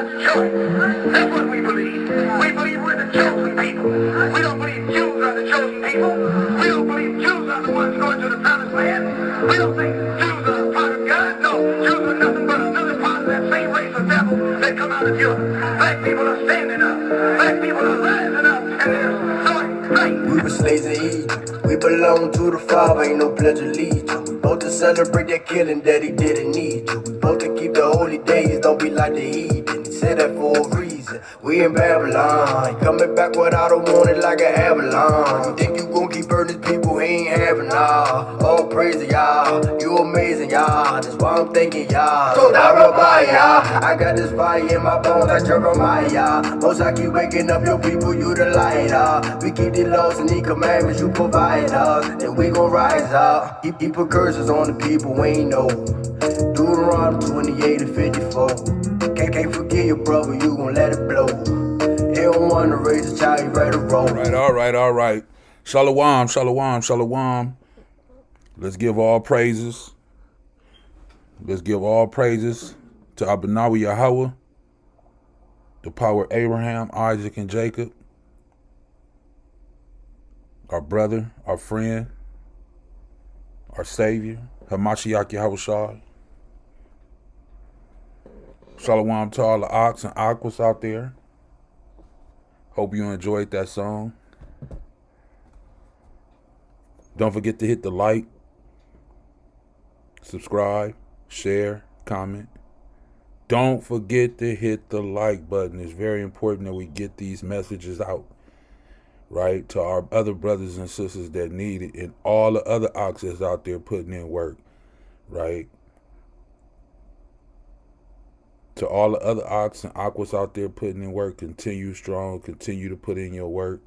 God's choice. That's what we believe. We believe we're the chosen people. We don't believe Jews are the chosen people. We don't believe Jews are the ones going to the promised land. We don't think Jews are a part of God. No, Jews are nothing but another part of that same race of devil that come out of Europe. Black people are standing up. Black people are rising up, and they're starting right. We were slaves in Egypt. We belong to the Father, ain't no pledge of allegiance. We both to celebrate that killing that he didn't need you. We both to keep the holy days, don't be like the heathen. He said that for a reason. We in Babylon, coming back without a warning like an avalanche. You think you gon' keep burning people, he ain't having all. All praise to y'all, you amazing y'all. That's why I'm thanking y'all. So y'all. I got this fire in my bones like Jeremiah. Most I keep waking up your people, you the lighter. We keep the laws and the commandments you provide us. Then we gon' rise up. Keep a curses on the people we ain't know. Deuteronomy 28 and 54. Can't forget your brother, you gon' let it blow. He don't wanna raise a child, he ready to roll. All right. Shalawam. Let's give all praises. Let's give all praises to Abinawi Yahweh, the power of Abraham, Isaac, and Jacob, our brother, our friend, our Savior, Hamashiach Yahushua. Shalom to all the ox and aquas out there. Hope you enjoyed that song. Don't forget to hit the like, subscribe, share, comment. Don't forget to hit the like button. It's very important that we get these messages out, right, to our other brothers and sisters that need it, and all the other oxes out there putting in work, right? To all the other ox and aquas out there putting in work, continue strong, continue to put in your work.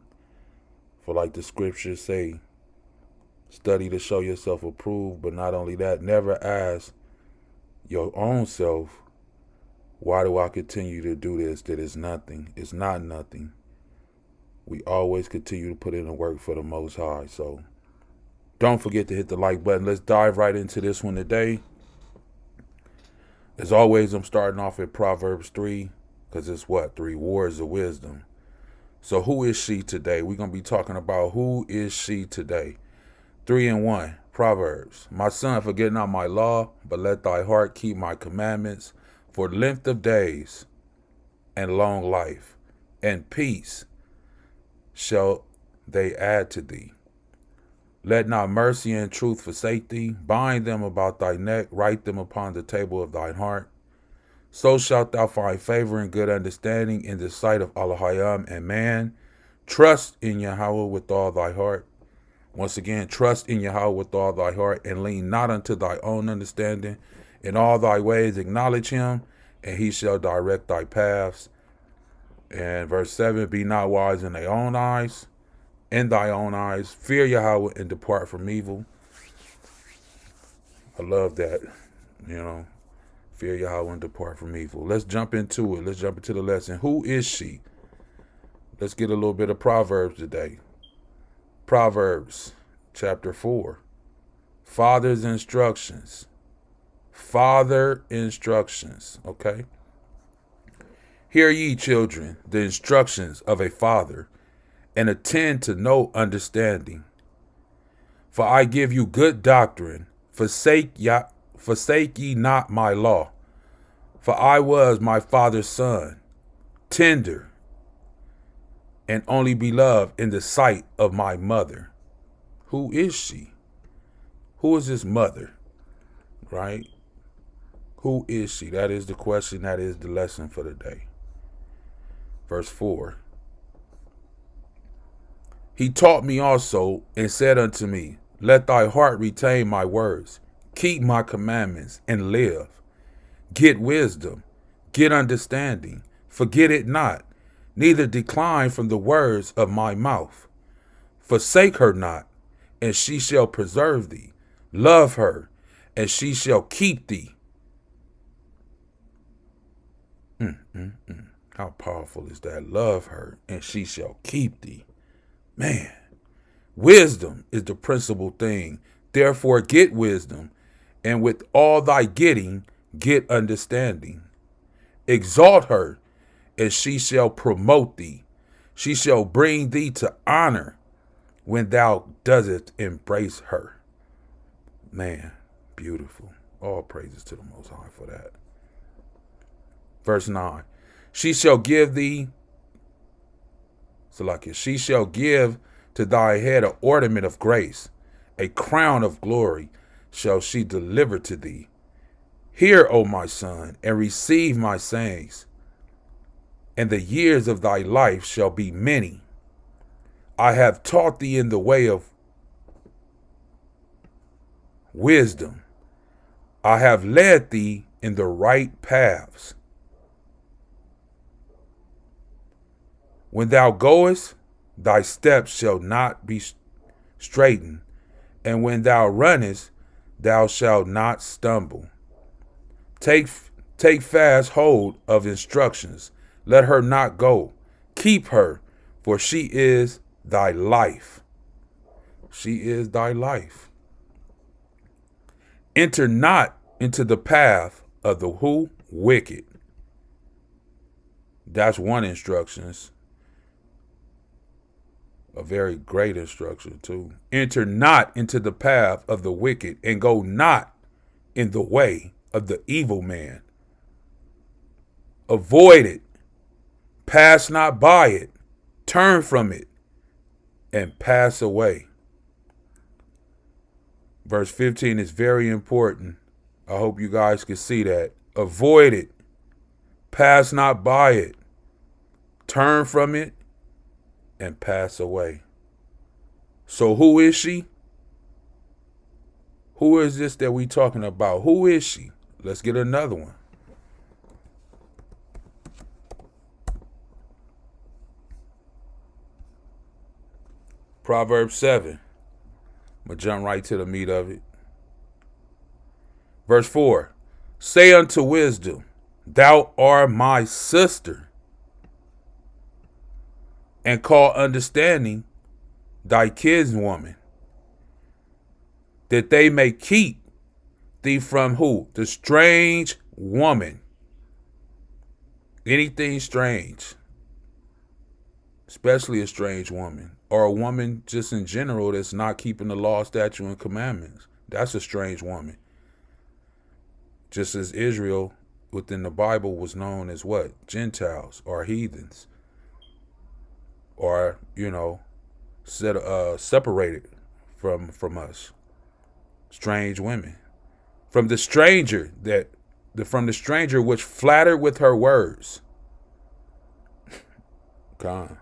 For like the scriptures say, study to show yourself approved, but not only that, never ask your own self, why do I continue to do this? That is nothing. It's not nothing. We always continue to put in the work for the Most High. So don't forget to hit the like button. Let's dive right into this one today. As always, I'm starting off at Proverbs 3, because it's what? 3 words of wisdom. So who is she today? We're going to be talking about who is she today. 3 and 1, Proverbs. My son, forget not my law, but let thy heart keep my commandments, for length of days and long life and peace shall they add to thee. Let not mercy and truth forsake thee. Bind them about thy neck, write them upon the table of thine heart. So shalt thou find favor and good understanding in the sight of Elohim and man. Trust in Yahweh with all thy heart. Once again, trust in Yahweh with all thy heart, and lean not unto thy own understanding. In all thy ways acknowledge him, and he shall direct thy paths. And verse 7, be not wise in thy own eyes. In thy own eyes, fear Yahweh and depart from evil. I love that, fear Yahweh and depart from evil. Let's jump into it. Let's jump into the lesson. Who is she? Let's get a little bit of Proverbs today. Proverbs chapter 4. Father's instructions. Father instructions, okay? Hear ye, children, the instructions of a father, and attend to no understanding. For I give you good doctrine, forsake ye not my law. For I was my father's son, tender and only beloved in the sight of my mother. Who is she? Who is this mother, right? Who is she? That is the question. That is the lesson for the day. Verse 4. He taught me also and said unto me, let thy heart retain my words, keep my commandments and live. Get wisdom, get understanding, forget it not, neither decline from the words of my mouth. Forsake her not, and she shall preserve thee. Love her, and she shall keep thee. How powerful is that? Love her, and she shall keep thee. Man, wisdom is the principal thing. Therefore get wisdom, and with all thy getting, get understanding. Exalt her, and she shall promote thee. She shall bring thee to honor when thou dost embrace her. Man, beautiful. All praises to the Most High for that. Verse 9. She shall give thee, Salakia, she shall give to thy head an ornament of grace, a crown of glory shall she deliver to thee. Hear, O my son, and receive my sayings, and the years of thy life shall be many. I have taught thee in the way of wisdom. I have led thee in the right paths. When thou goest, thy steps shall not be straitened, and when thou runnest, thou shalt not stumble. Take fast hold of instructions. Let her not go. Keep her, for she is thy life. She is thy life. Enter not into the path of the who? Wicked. That's one instructions. A very great instruction too. Enter not into the path of the wicked, and go not in the way of the evil man. Avoid it. Pass not by it. Turn from it and pass away. Verse 15 is very important. I hope you guys can see that. Avoid it. Pass not by it. Turn from it and pass away. So who is she? Who is this that we talking about? Who is she? Let's get another one. Proverbs 7. I'm going to jump right to the meat of it. Verse 4. Say unto wisdom, thou art my sister, and call understanding thy kinswoman, that they may keep thee from who? The strange woman. Anything strange, especially a strange woman, or a woman just in general that's not keeping the law, statute, and commandments. That's a strange woman. Just as Israel within the Bible was known as what? Gentiles or heathens. Or, separated from us. Strange women. From the stranger which flattered with her words. Con.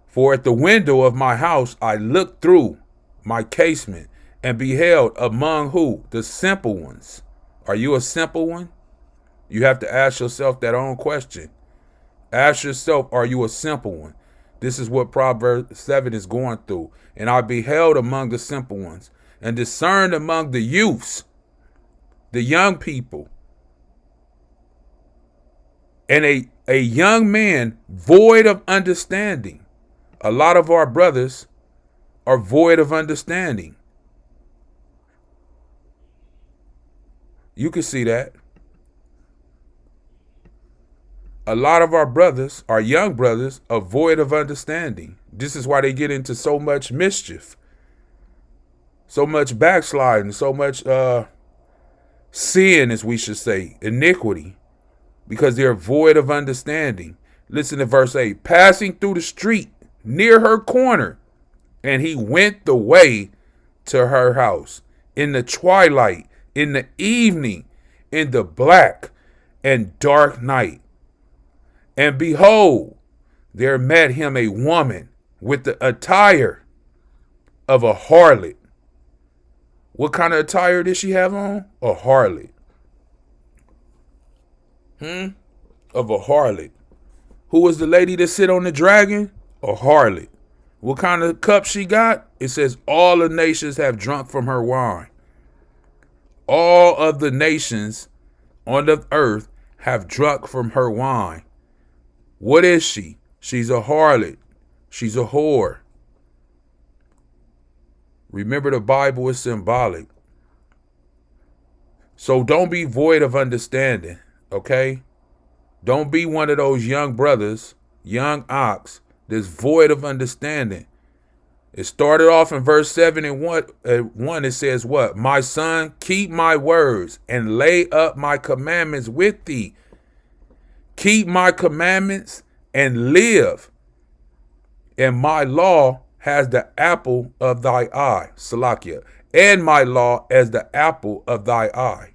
For at the window of my house I looked through my casement and beheld among who? The simple ones. Are you a simple one? You have to ask yourself that own question. Ask yourself, are you a simple one? This is what Proverbs 7 is going through. And I beheld among the simple ones, and discerned among the youths, the young people, and a young man void of understanding. A lot of our brothers are void of understanding. You can see that. A lot of our brothers, our young brothers, are void of understanding. This is why they get into so much mischief, so much backsliding, so much sin, as we should say, iniquity, because they're void of understanding. Listen to verse 8. Passing through the street near her corner, and he went the way to her house in the twilight, in the evening, in the black and dark night. And behold, there met him a woman with the attire of a harlot. What kind of attire did she have on? A harlot. Of a harlot. Who was the lady that sit on the dragon? A harlot. What kind of cup she got? It says all the nations have drunk from her wine. All of the nations on the earth have drunk from her wine. What is she? She's a harlot. She's a whore. Remember, the Bible is symbolic. So don't be void of understanding, okay? Don't be one of those young brothers, young ox, that's void of understanding. It started off in verse 7 and 1. It says what? My son, keep my words and lay up my commandments with thee. Keep my commandments and live. And my law has the apple of thy eye. Salakia. And my law as the apple of thy eye.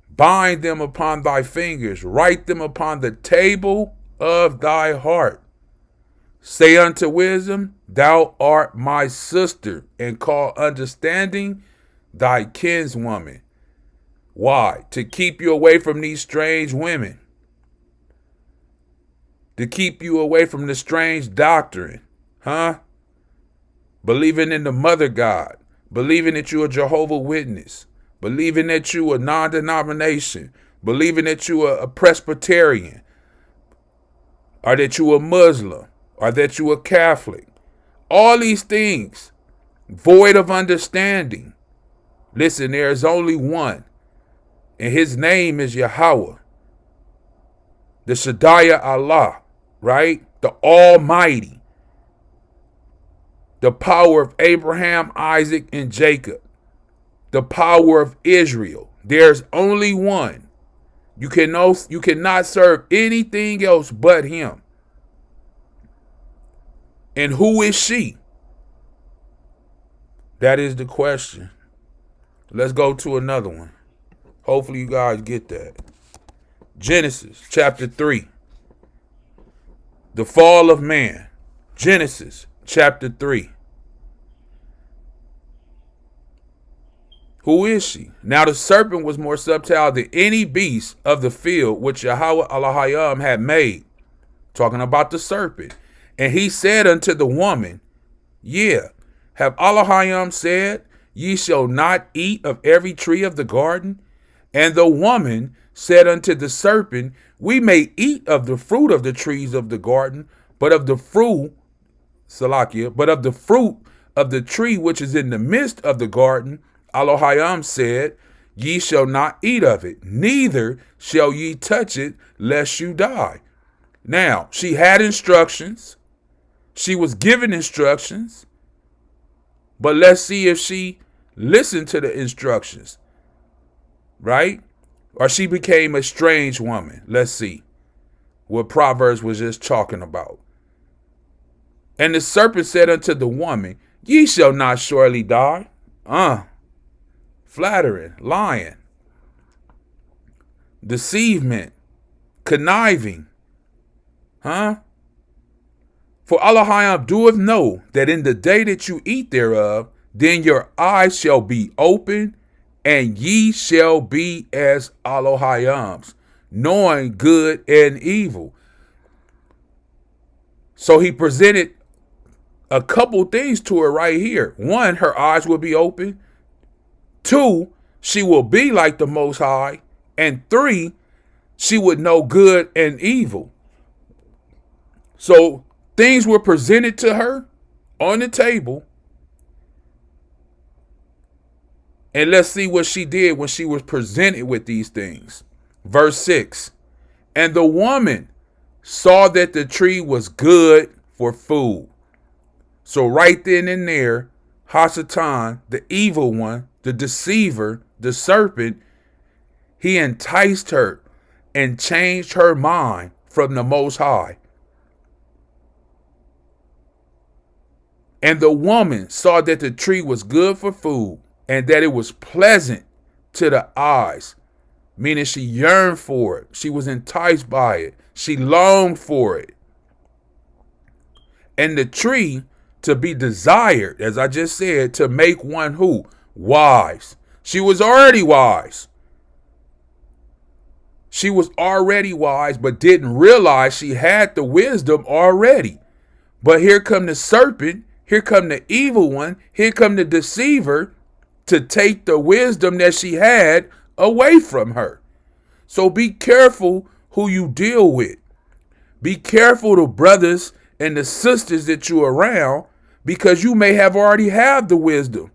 Bind them upon thy fingers. Write them upon the table of thy heart. Say unto wisdom, thou art my sister, and call understanding thy kinswoman. Why? To keep you away from these strange women. To keep you away from the strange doctrine. Believing in the mother God. Believing that you're a Jehovah Witness. Believing that you a non-denomination. Believing that you are a Presbyterian. Or that you a Muslim. Or that you a Catholic. All these things. Void of understanding. Listen, there is only one. And his name is Yahweh. The Shaddai Allah. Right? The Almighty. The power of Abraham, Isaac, and Jacob. The power of Israel. There's only one. You cannot serve anything else but him. And who is she? That is the question. Let's go to another one. Hopefully you guys get that. Genesis chapter 3. The fall of man. Genesis chapter 3. Who is she? Now the serpent was more subtle than any beast of the field which Yahweh Elohim had made. Talking about the serpent. And he said unto the woman, have Elohim said, ye shall not eat of every tree of the garden? And the woman said unto the serpent, we may eat of the fruit of the trees of the garden, but of the fruit, Salakia, but of the fruit of the tree which is in the midst of the garden, Elohim said, ye shall not eat of it, neither shall ye touch it, lest you die. Now, she had instructions. She was given instructions. But let's see if she listened to the instructions. Right? Or she became a strange woman. Let's see what Proverbs was just talking about. And the serpent said unto the woman, ye shall not surely die. Flattering, lying, deceivement, conniving. For Elohim doeth know that in the day that you eat thereof, then your eyes shall be open, and ye shall be as Elohims, knowing good and evil. So he presented a couple things to her right here. One, her eyes will be open. 2, she will be like the Most High. And 3, she would know good and evil. So things were presented to her on the table. And let's see what she did when she was presented with these things. Verse 6. And the woman saw that the tree was good for food. So right then and there, Hasatan, the evil one, the deceiver, the serpent, he enticed her and changed her mind from the Most High. And the woman saw that the tree was good for food and that it was pleasant to the eyes, meaning she yearned for it. She was enticed by it. She longed for it. And the tree to be desired, as I just said, to make one who? Wise. She was already wise. She was already wise, but didn't realize she had the wisdom already. But here come the serpent, here come the evil one, here come the deceiver to take the wisdom that she had away from her. So be careful who you deal with. Be careful the brothers and the sisters that you're around, because you may have already have the wisdom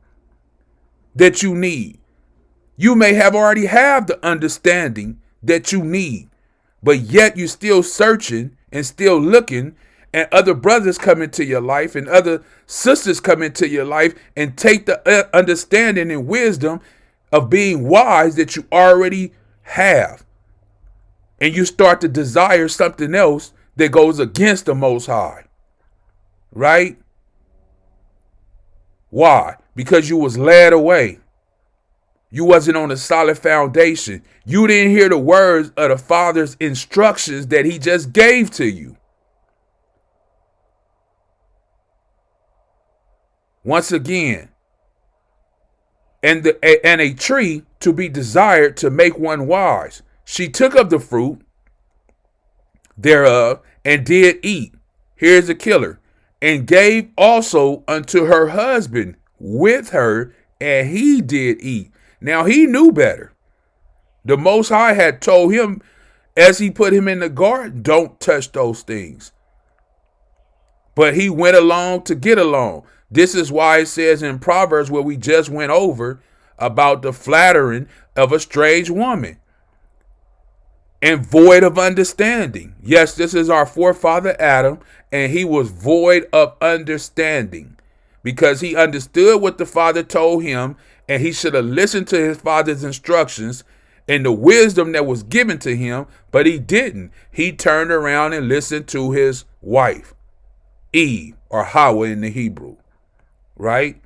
that you need. You may have already have the understanding that you need, but yet you're still searching and still looking, and other brothers come into your life and other sisters come into your life and take the understanding and wisdom of being wise that you already have. And you start to desire something else that goes against the Most High. Right? Why? Because you was led away. You wasn't on a solid foundation. You didn't hear the words of the Father's instructions that he just gave to you. Once again, and a tree to be desired to make one wise. She took of the fruit thereof and did eat. Here's the killer. And gave also unto her husband with her, and he did eat. Now he knew better. The Most High had told him as he put him in the garden, don't touch those things. But he went along to get along. This is why it says in Proverbs, where we just went over, about the flattering of a strange woman and void of understanding. Yes, this is our forefather Adam, and he was void of understanding because he understood what the Father told him, and he should have listened to his father's instructions and the wisdom that was given to him, but he didn't. He turned around and listened to his wife, Eve, or Hawa in the Hebrew, right?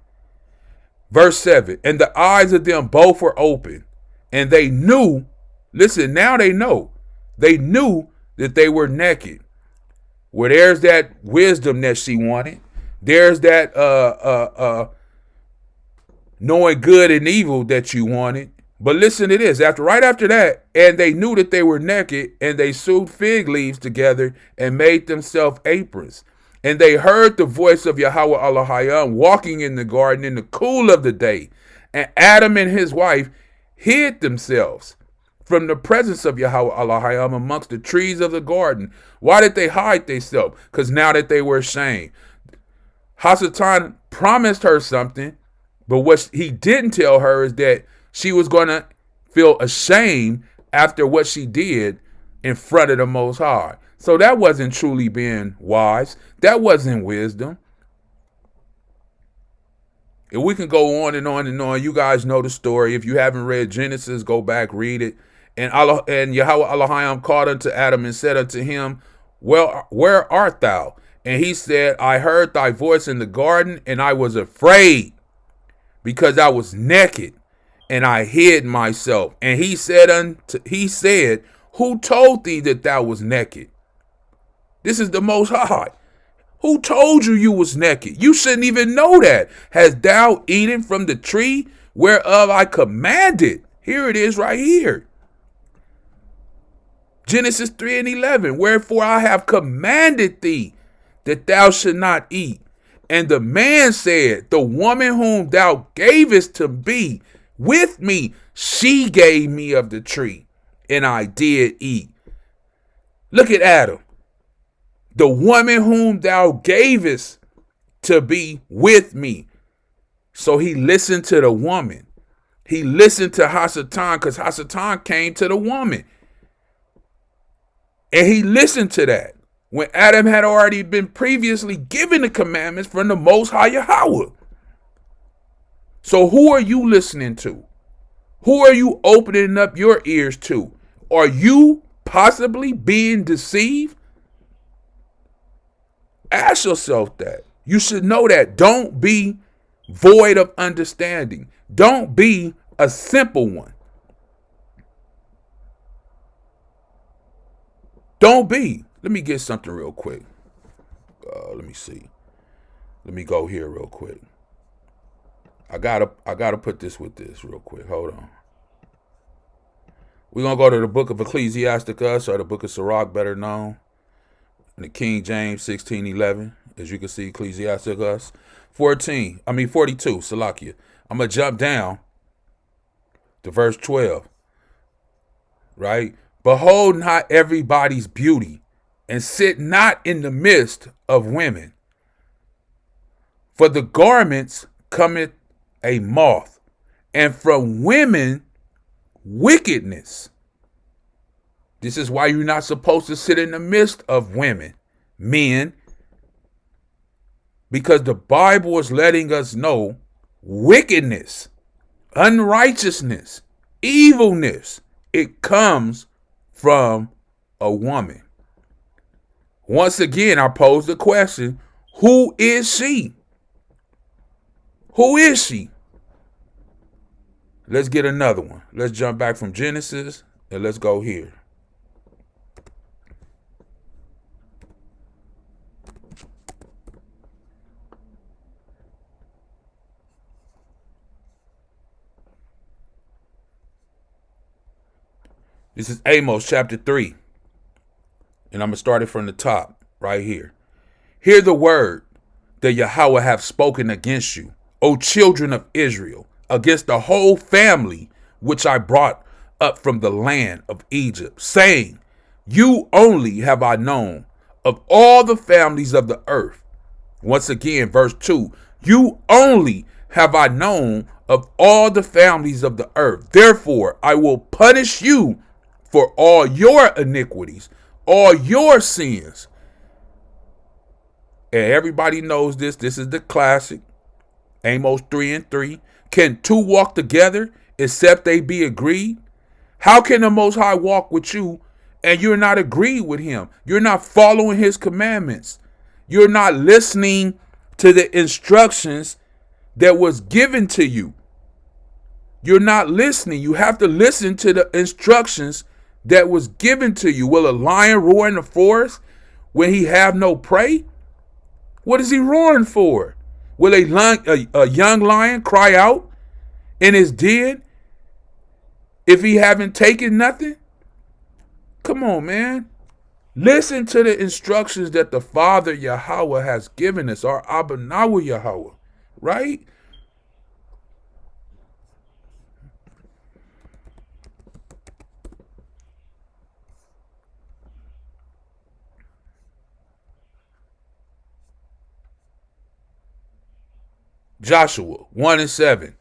Verse 7, and the eyes of them both were open, and they knew, listen, now they know, they knew that they were naked. Well, there's that wisdom that she wanted. There's that knowing good and evil that you wanted. But listen to this, right after that, and they knew that they were naked, and they sewed fig leaves together and made themselves aprons. And they heard the voice of Yahweh Elohim walking in the garden in the cool of the day. And Adam and his wife hid themselves from the presence of Yahweh Elohim amongst the trees of the garden. Why did they hide themselves? Because now that they were ashamed. Hasatan promised her something, but what he didn't tell her is that she was going to feel ashamed after what she did in front of the Most High. So that wasn't truly being wise. That wasn't wisdom. And we can go on and on and on. You guys know the story. If you haven't read Genesis, go back, read it. And Yahweh Elohim called unto Adam and said unto him, well, where art thou? And he said, I heard thy voice in the garden, and I was afraid because I was naked, and I hid myself. And he said, who told thee that thou was naked? This is the Most High. Who told you you was naked? You shouldn't even know that. Hast thou eaten from the tree whereof I commanded? Here it is right here. Genesis 3:11. Wherefore I have commanded thee that thou should not eat. And the man said, the woman whom thou gavest to be with me, she gave me of the tree, and I did eat. Look at Adam. The woman whom thou gavest to be with me. So he listened to the woman. He listened to Hasatan because Hasatan came to the woman. And he listened to that when Adam had already been previously given the commandments from the Most High Yahweh. So who are you listening to? Who are you opening up your ears to? Are you possibly being deceived? Ask yourself that. You should know that. Don't be void of understanding. Don't be a simple one. Don't be. Let me get something real quick. Let me see. Let me go here real quick. I gotta put this with this real quick. Hold on. We're gonna go to the book of Ecclesiasticus, or the book of Sirach, better known in the King James 16:11. As you can see, Ecclesiasticus 42. Salakia. I'm gonna jump down to verse 12. Right? Behold not everybody's beauty, and sit not in the midst of women. For the garments cometh a moth, and from women wickedness. This is why you're not supposed to sit in the midst of women, men, because the Bible is letting us know wickedness, unrighteousness, evilness, it comes from a woman. Once again, I pose the question, who is she? Who is she? Let's get another one. Let's jump back from Genesis and let's go here. This is Amos chapter 3. And I'm going to start it from the top right here. Hear the word that Yahweh hath spoken against you, O children of Israel, against the whole family which I brought up from the land of Egypt, saying, you only have I known of all the families of the earth. Once again, verse 2, you only have I known of all the families of the earth. Therefore, I will punish you for all your iniquities, all your sins. And everybody knows this. This is the classic. Amos 3:3. Can two walk together except they be agreed? How can the Most High walk with you and you're not agreed with him? You're not following his commandments. You're not listening to the instructions that was given to you. You're not listening. You have to listen to the instructions that was given to you. Will a lion roar in the forest when he have no prey? What is he roaring for? Will a young lion cry out in his den if he haven't taken nothing? Come on, man. Listen to the instructions that the Father Yahweh has given us, our Abba Nawa Yahweh, right? Joshua 1:7.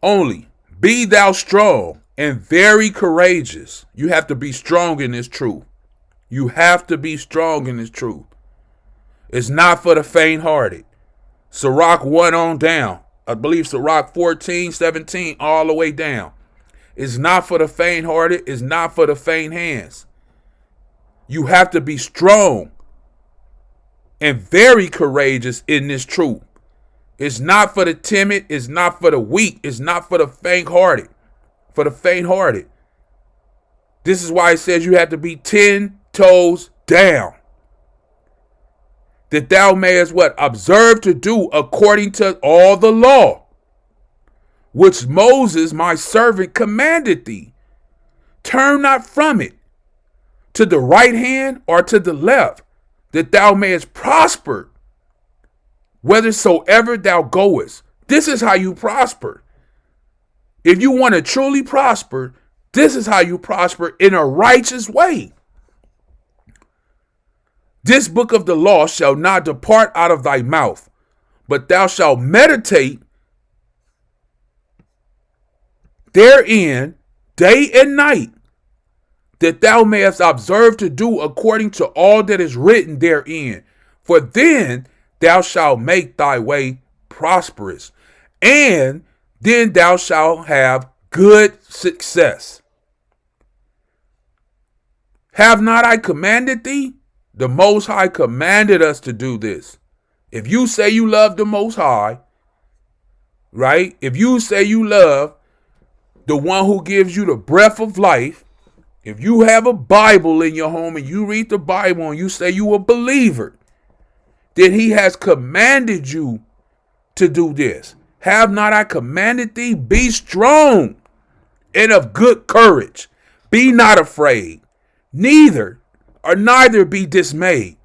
Only be thou strong and very courageous. You have to be strong in this truth. You have to be strong in this truth. It's not for the faint-hearted. Sirach 1 on down. I believe Sirach 14:17 all the way down. It's not for the faint-hearted. It's not for the faint hands. You have to be strong and very courageous in this truth. It's not for the timid. It's not for the weak. It's not for the faint-hearted. For the faint-hearted. This is why it says you have to be 10 toes down. That thou mayest what? Observe to do according to all the law, which Moses my servant commanded thee. Turn not from it to the right hand or to the left, that thou mayest prosper whithersoever thou goest. This is how you prosper. If you want to truly prosper, this is how you prosper in a righteous way. This book of the law shall not depart out of thy mouth, but thou shalt meditate therein day and night, that thou mayest observe to do according to all that is written therein. For then thou shalt make thy way prosperous, and then thou shalt have good success. Have not I commanded thee? The Most High commanded us to do this. If you say you love the Most High, right? If you say you love the one who gives you the breath of life, if you have a Bible in your home and you read the Bible and you say you a believer, then he has commanded you to do this. Have not I commanded thee? Be strong and of good courage. Be not afraid, neither be dismayed.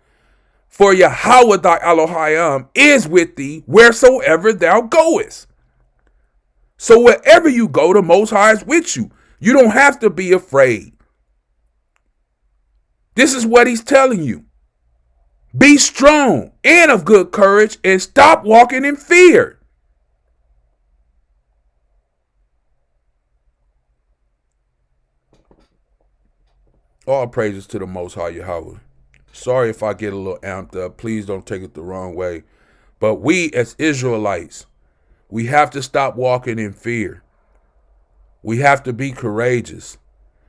For Yahweh thy Elohim is with thee wheresoever thou goest. So wherever you go, the Most High is with you. You don't have to be afraid. This is what he's telling you. Be strong and of good courage and stop walking in fear. All praises to the Most High Yahweh. Sorry if I get a little amped up. Please don't take it the wrong way. But we as Israelites, we have to stop walking in fear. We have to be courageous.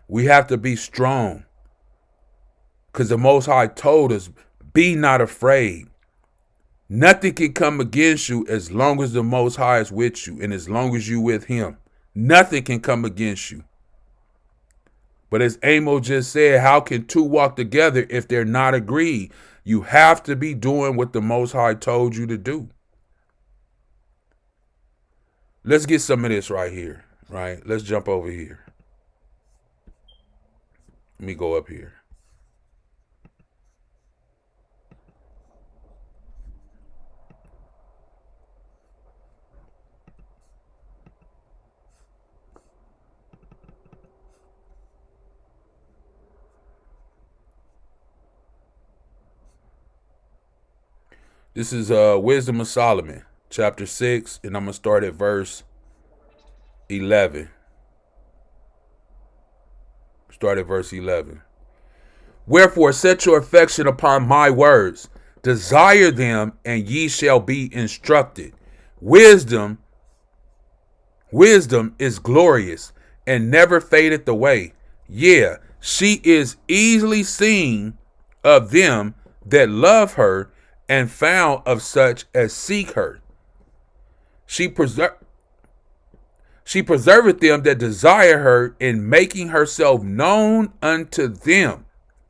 We have to be strong. Because the Most High told us, be not afraid. Nothing can come against you as long as the Most High is with you and as long as you with him. Nothing can come against you. But as Amo just said, how can two walk together if they're not agreed? You have to be doing what the Most High told you to do. Let's get some of this right here, right? Let's jump over here. Let me go up here. This is Wisdom of Solomon, chapter 6, and I'm going to start at verse 11. Start at verse 11. Wherefore set your affection upon my words, desire them, and ye shall be instructed. Wisdom is glorious, and never fadeth away. Yeah, she is easily seen of them that love her, and found of such as seek her. She preserveth them that desire her, in making herself known unto them.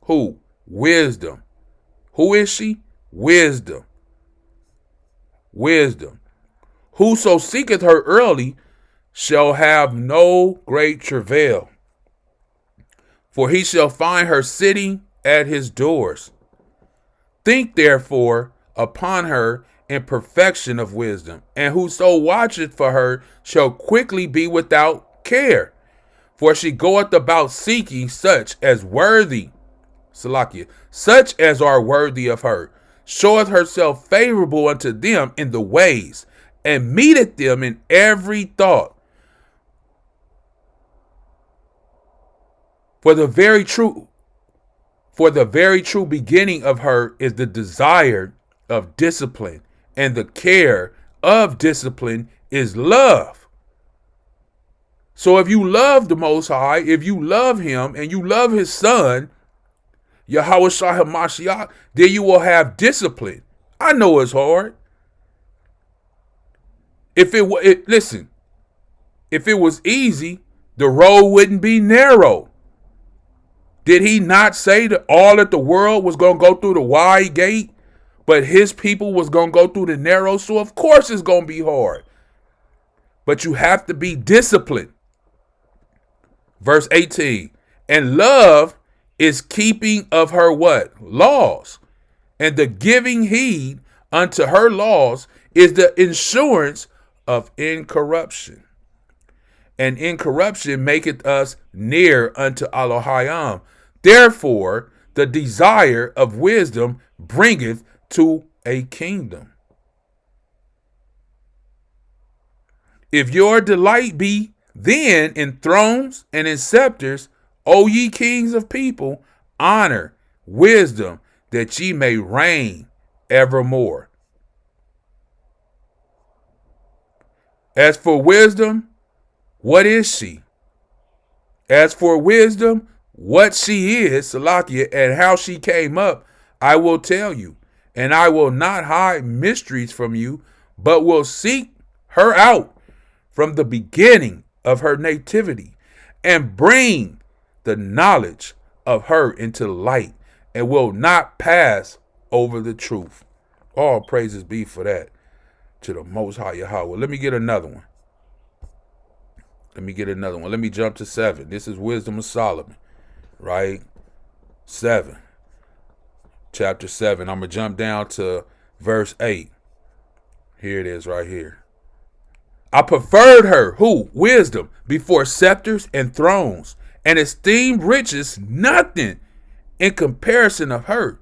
Who? Wisdom. Who is she? Wisdom. Wisdom. Whoso seeketh her early shall have no great travail, for he shall find her sitting at his doors. Think therefore upon her in perfection of wisdom, and whoso watcheth for her shall quickly be without care. For she goeth about seeking such as worthy, Salakia, such as are worthy of her, showeth herself favorable unto them in the ways, and meeteth them in every thought. For the very true beginning of her is the desire of discipline, and the care of discipline is love. So if you love the Most High, if you love him and you love his son, Yahweh Shah HaMashiach, then you will have discipline. I know it's hard. If it was easy, the road wouldn't be narrow. Did he not say that all that the world was going to go through the wide gate, but his people was going to go through the narrow? So of course it's going to be hard. But you have to be disciplined. Verse 18, and love is keeping of her what? Laws. And the giving heed unto her laws is the insurance of incorruption. And incorruption maketh us near unto Elohim. Therefore, the desire of wisdom bringeth to a kingdom. If your delight be then in thrones and in scepters, O ye kings of people, honor wisdom, that ye may reign evermore. As for wisdom, what is she? As for wisdom, what she is, Salakia, and how she came up, I will tell you, and I will not hide mysteries from you, but will seek her out from the beginning of her nativity, and bring the knowledge of her into light, and will not pass over the truth. All praises be for that to the Most High Yahweh. Let me get another one. Let me jump to 7. This is Wisdom of Solomon, right? 7. Chapter 7. I'm going to jump down to verse 8. Here it is right here. I preferred her, who? Wisdom, before scepters and thrones, and esteemed riches nothing in comparison of her.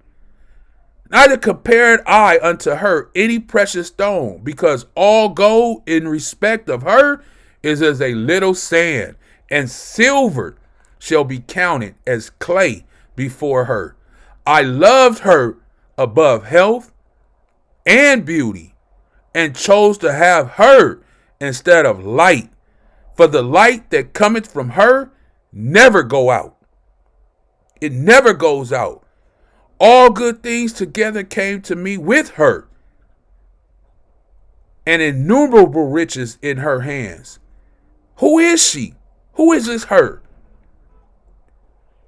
Neither compared I unto her any precious stone, because all gold in respect of her is as a little sand, and silver shall be counted as clay before her. I loved her above health and beauty, and chose to have her instead of light. For the light that cometh from her never go out. It never goes out. All good things together came to me with her, and innumerable riches in her hands. Who is she? Who is this her?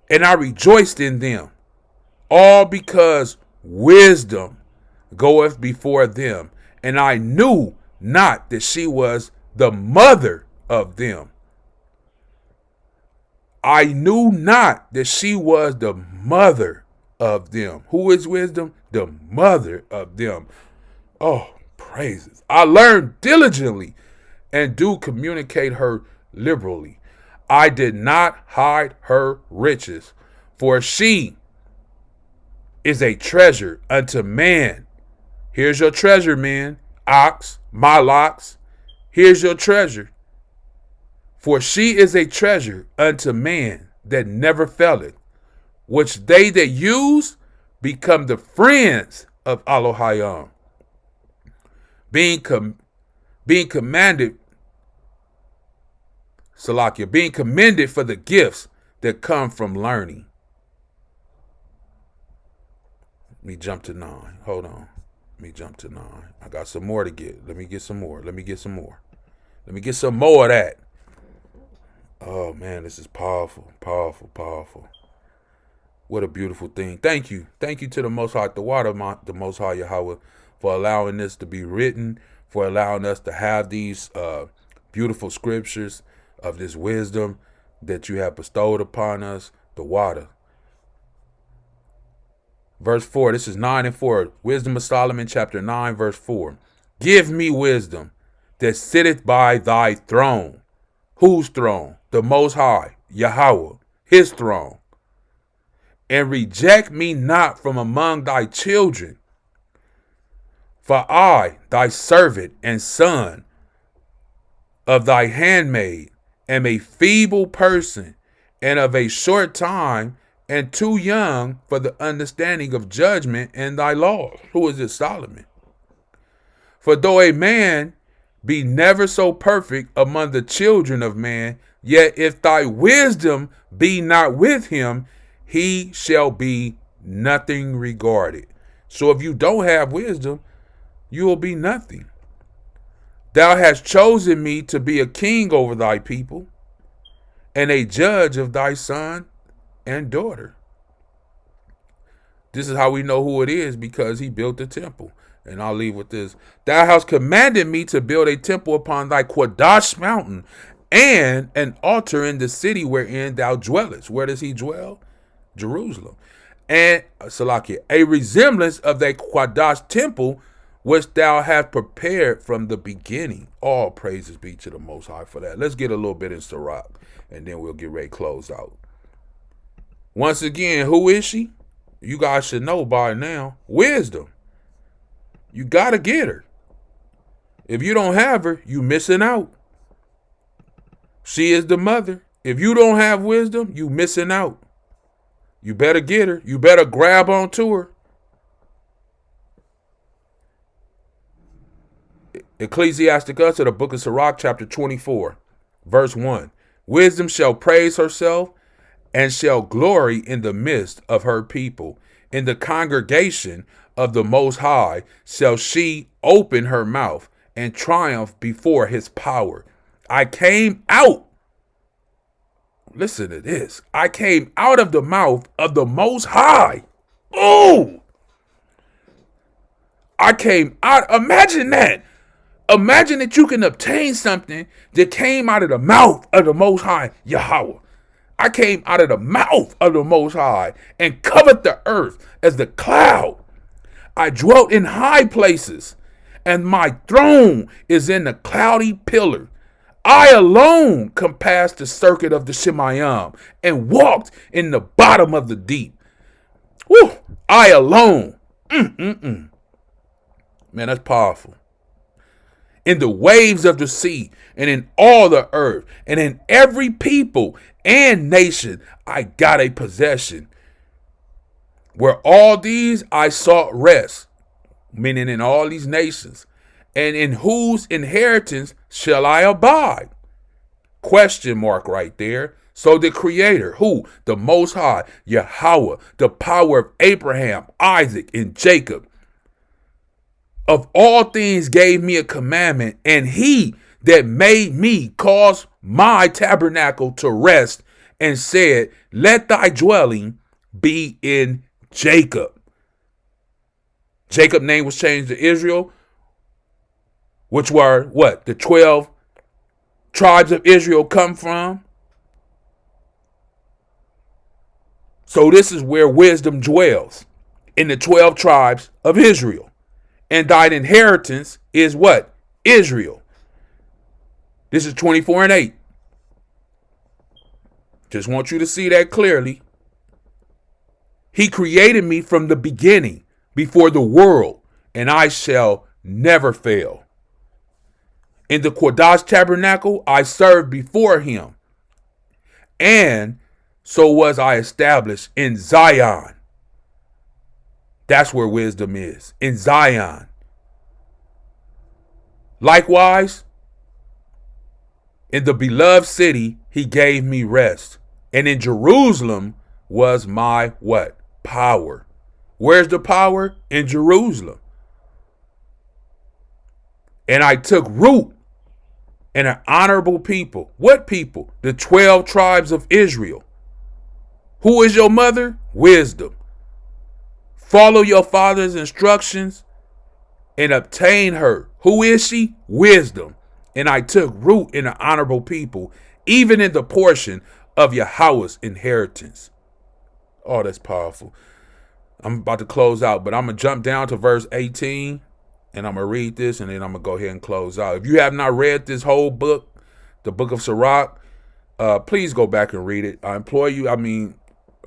And I rejoiced in them, all because wisdom goeth before them, and I knew not that she was the mother of them. I knew not that she was the mother of them. Who is wisdom? The mother of them. Oh, praises. I learned diligently and do communicate her liberally. I did not hide her riches, for she is a treasure unto man. Here's your treasure, man. Ox, my locks. Here's your treasure. For she is a treasure unto man that never faileth, which they that use become the friends of Elohim, being commended for the gifts that come from learning. Let me jump to 9. Hold on. Let me jump to 9. I got some more to get. Let me get some more. Let me get some more of that. Oh, man, this is powerful, powerful, powerful. What a beautiful thing. Thank you. Thank you to the Most High, the Most High Yahweh, for allowing this to be written, for allowing us to have these beautiful scriptures of this wisdom that you have bestowed upon us, the water. Verse 4, this is 9 and 4. Wisdom of Solomon, chapter 9, verse 4. Give me wisdom that sitteth by thy throne. Whose throne? The Most High, Yahweh, his throne. And reject me not from among thy children. For I, thy servant and son of thy handmaid, am a feeble person, and of a short time, and too young for the understanding of judgment and thy laws. Who is this? Solomon. For though a man be never so perfect among the children of man, yet if thy wisdom be not with him, he shall be nothing regarded. So if you don't have wisdom, you will be nothing. Thou hast chosen me to be a king over thy people, and a judge of thy son and daughter. This is how we know who it is, because he built the temple. And I'll leave with this. Thou hast commanded me to build a temple upon thy Quadash mountain, and an altar in the city wherein thou dwellest. Where does he dwell? Jerusalem. And Salakia, a resemblance of that Quadash temple which thou hast prepared from the beginning. All praises be to the Most High for that. Let's get a little bit in Sirach, and then we'll get ready to close out. Once again, who is she? You guys should know by now. Wisdom. You got to get her. If you don't have her, you missing out. She is the mother. If you don't have wisdom, you missing out. You better get her. You better grab onto her. Ecclesiasticus, to the book of Sirach, chapter 24, verse 1. Wisdom shall praise herself and shall glory in the midst of her people. In the congregation of the Most High shall she open her mouth and triumph before his power. I came out. Listen to this. I came out of the mouth of the Most High. Oh! I came out. Imagine that. Imagine that you can obtain something that came out of the mouth of the Most High, Yahweh. I came out of the mouth of the Most High and covered the earth as the cloud. I dwelt in high places, and my throne is in the cloudy pillar. I alone compassed the circuit of the Shemayim and walked in the bottom of the deep. Woo! I alone. Man, that's powerful. In the waves of the sea, and in all the earth, and in every people and nation, I got a possession. where all these I sought rest, meaning in all these nations, and in whose inheritance shall I abide? Question mark right there. So the Creator, who? The Most High, Yahweh, the power of Abraham, Isaac, and Jacob, of all things gave me a commandment, and he that made me caused my tabernacle to rest, and said, let thy dwelling be in Jacob. Jacob's name was changed to Israel, which were what? The 12 tribes of Israel come from. So this is where wisdom dwells, in the 12 tribes of Israel. And thine inheritance is what? Israel. This is 24:8. Just want you to see that clearly. He created me from the beginning, before the world, and I shall never fail. In the Kodash tabernacle, I served before him, and so was I established in Zion. That's where wisdom is, in Zion. Likewise, in the beloved city, he gave me rest. And in Jerusalem was my what? Power. Where's the power? In Jerusalem. And I took root in an honorable people. What people? The 12 tribes of Israel. Who is your mother? Wisdom. Follow your father's instructions and obtain her. Who is she? Wisdom. And I took root in an honorable people, even in the portion of Yahweh's inheritance. Oh, that's powerful. I'm about to close out, but I'm going to jump down to verse 18, and I'm going to read this, and then I'm going to go ahead and close out. If you have not read this whole book, the book of Sirach, please go back and read it. I implore you. I mean,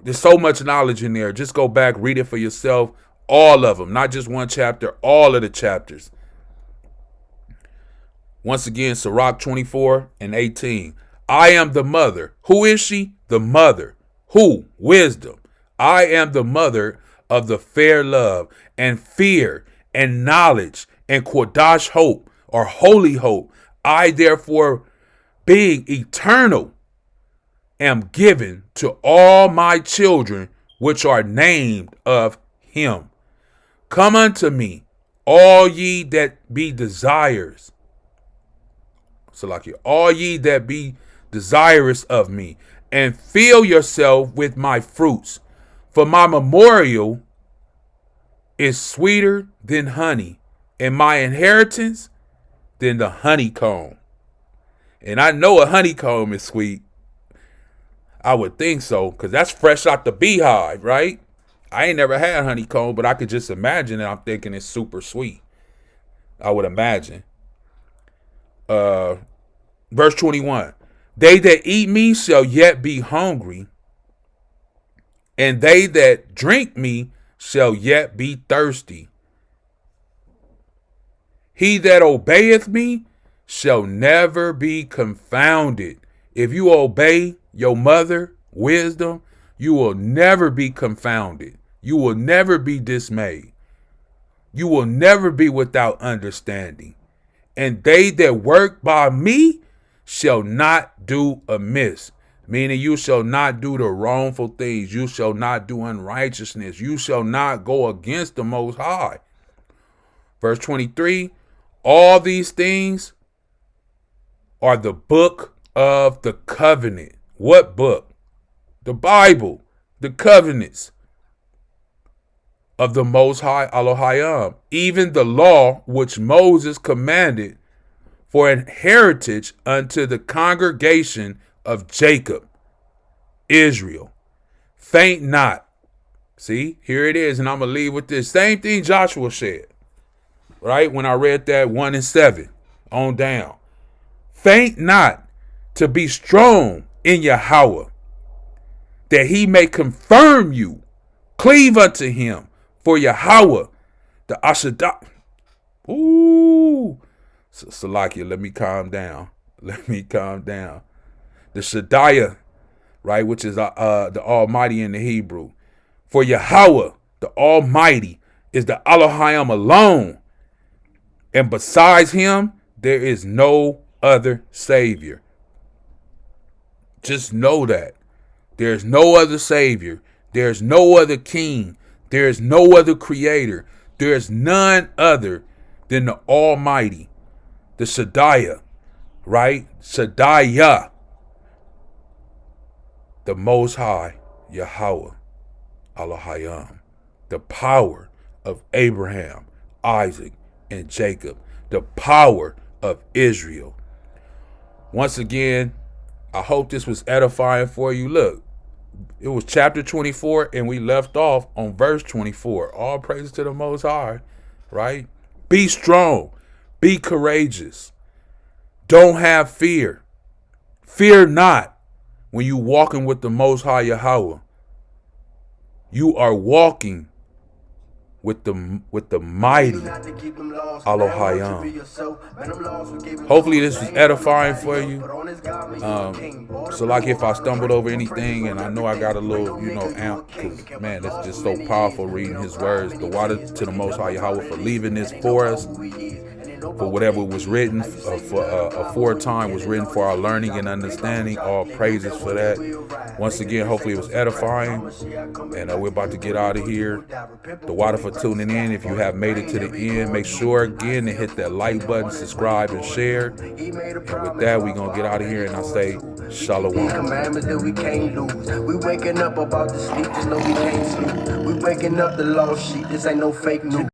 there's so much knowledge in there. Just go back, read it for yourself. All of them, not just one chapter, all of the chapters. Once again, Sirach 24:18. I am the mother. Who is she? The mother. Who? Wisdom. I am the mother of the fair love and fear and knowledge and Kodash hope, or holy hope. I therefore, being eternal, am given to all my children which are named of him. Come unto me, all ye that be desirous. So like all ye that be desirous of me, and fill yourself with my fruits. For my memorial is sweeter than honey, and my inheritance than the honeycomb. And I know a honeycomb is sweet. I would think so, because that's fresh out the beehive, right? I ain't never had honeycomb, but I could just imagine it. I'm thinking it's super sweet. I would imagine. Verse 21. They that eat me shall yet be hungry, and they that drink me shall yet be thirsty. He that obeyeth me shall never be confounded. If you obey your mother, wisdom, you will never be confounded. You will never be dismayed. You will never be without understanding. And they that work by me shall not do amiss. Meaning you shall not do the wrongful things. You shall not do unrighteousness. You shall not go against the Most High. Verse 23, all these things are the book of the covenant. What book? The Bible, the covenants of the Most High Elohim, even the law which Moses commanded for an heritage unto the congregation of Jacob, Israel. Faint not. See, here it is, and I'm going to leave with this. Same thing Joshua said, right? When I read that 1-7 on down. Faint not to be strong in Yahweh, that he may confirm you. Cleave unto him, for Yahweh, the Ashadah. Ooh. Salakia, let me calm down. Let me calm down. The Shaddai, right, which is the Almighty in the Hebrew. For Yahweh, The Almighty is the Elohim alone. And besides him, there is no other Savior. Just know that. There's no other Savior. There's no other King. There's no other Creator. There's none other than the Almighty, the Shaddai, right? Shaddai, the Most High, Yahweh, Elohim, the power of Abraham, Isaac, and Jacob, the power of Israel. Once again, I hope this was edifying for you. Look, it was chapter 24, and we left off on verse 24. All praise to the Most High, right? Be strong. Be courageous. Don't have fear. Fear not when you walking with the Most High Yahweh. You are walking with the mighty Elohim. Hopefully this was edifying for you. So like if I stumbled over anything, and I know I got a little, amp, because man, it's just so powerful reading his words. The water to the Most High Yahweh for leaving this for us. For whatever was written aforetime was written for our learning and understanding. All praises for that. Once again, hopefully it was edifying. And we're about to get out of here. The water for tuning in. If you have made it to the end, make sure again to hit that like button, subscribe, and share. And with that, we're going to get out of here. And I say, Shalawam. Commandments that we can't lose. We waking up about to sleep, just know we can't sleep. We waking up the lost sheep, this ain't no fake news.